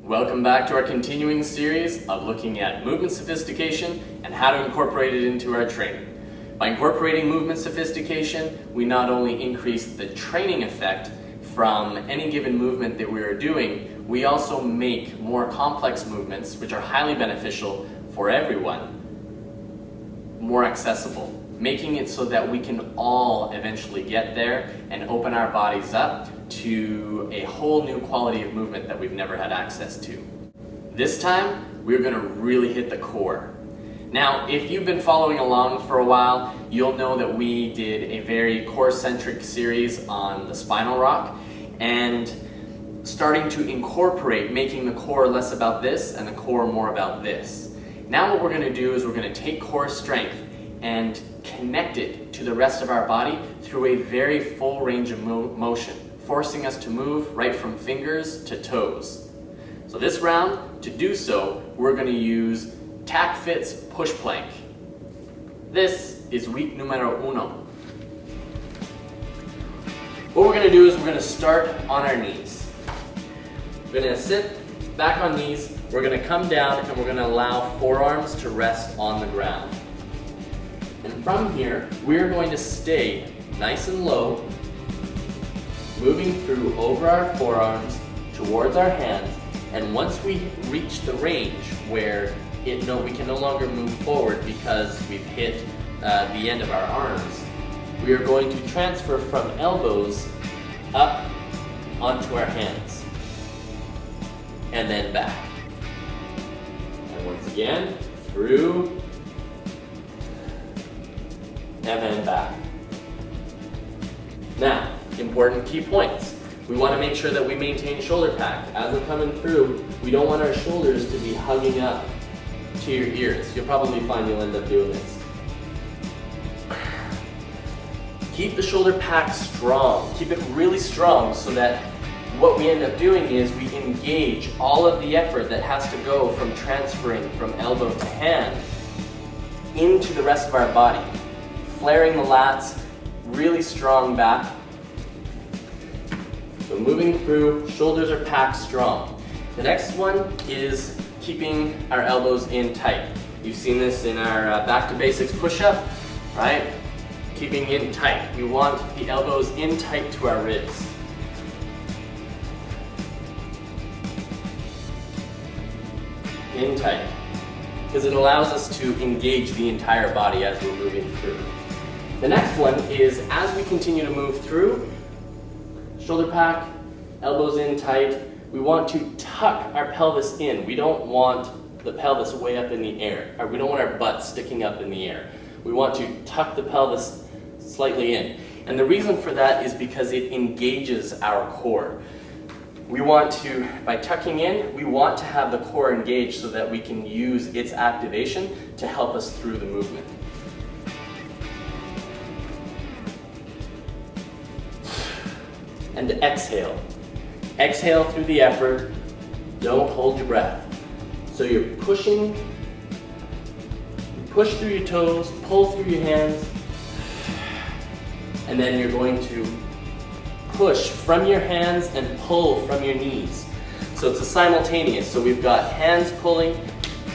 Welcome back to our continuing series of looking at movement sophistication and how to incorporate it into our training. By incorporating movement sophistication, we not only increase the training effect from any given movement that we are doing, we also make more complex movements, which are highly beneficial for everyone, more accessible, making it so that we can all eventually get there and open our bodies up to a whole new quality of movement that we've never had access to. This time, we're going to really hit the core. Now, if you've been following along for a while, you'll know that we did a very core-centric series on the spinal rock and starting to incorporate making the core less about this and the core more about this. Now what we're going to do is we're going to take core strength and connect it to the rest of our body through a very full range of motion, forcing us to move right from fingers to toes. So this round, to do so, we're going to use Tack Fit's push plank. This is week numero uno. What we're going to do is we're going to start on our knees. We're going to sit back on knees, we're going to come down, and we're going to allow forearms to rest on the ground. And from here, we're going to stay nice and low, moving through over our forearms towards our hands, and once we reach the range where we can no longer move forward because we've hit the end of our arms, we are going to transfer from elbows up onto our hands, and then back. And once again, through, and then back. Now, important key points. We want to make sure that we maintain shoulder pack. As we're coming through, we don't want our shoulders to be hugging up to your ears. You'll probably find you'll end up doing this. Keep the shoulder pack strong. Keep it really strong so that what we end up doing is we engage all of the effort that has to go from transferring from elbow to hand into the rest of our body. Flaring the lats, really strong back. So moving through, shoulders are packed strong. The next one is keeping our elbows in tight. You've seen this in our back to basics push-up, right? Keeping in tight. We want the elbows in tight to our ribs. In tight. Because it allows us to engage the entire body as we're moving through. The next one is, as we continue to move through, shoulder pack, elbows in tight, we want to tuck our pelvis in. We don't want the pelvis way up in the air, or we don't want our butt sticking up in the air. We want to tuck the pelvis slightly in. And the reason for that is because it engages our core. We want to, by tucking in, we want to have the core engaged so that we can use its activation to help us through the movement. And exhale. Exhale through the effort. Don't hold your breath. So you're pushing, you push through your toes, pull through your hands, and then you're going to push from your hands and pull from your knees. So it's a simultaneous. So we've got hands pulling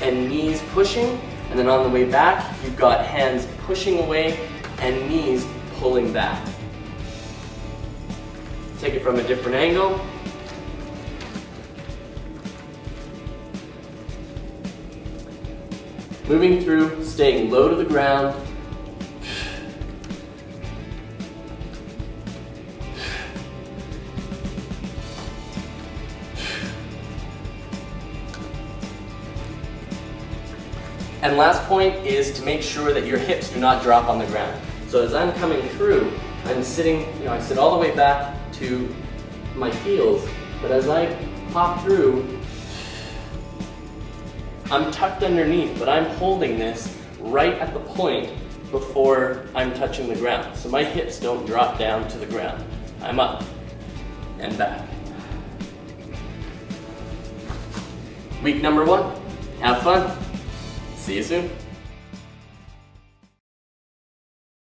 and knees pushing, and then on the way back, you've got hands pushing away and knees pulling back. Take it from a different angle. Moving through, staying low to the ground. And last point is to make sure that your hips do not drop on the ground. So as I'm coming through, I'm sitting, I sit all the way back to my heels, but as I pop through, I'm tucked underneath, but I'm holding this right at the point before I'm touching the ground. So my hips don't drop down to the ground. I'm up and back. Week number 1. Have fun. See you soon.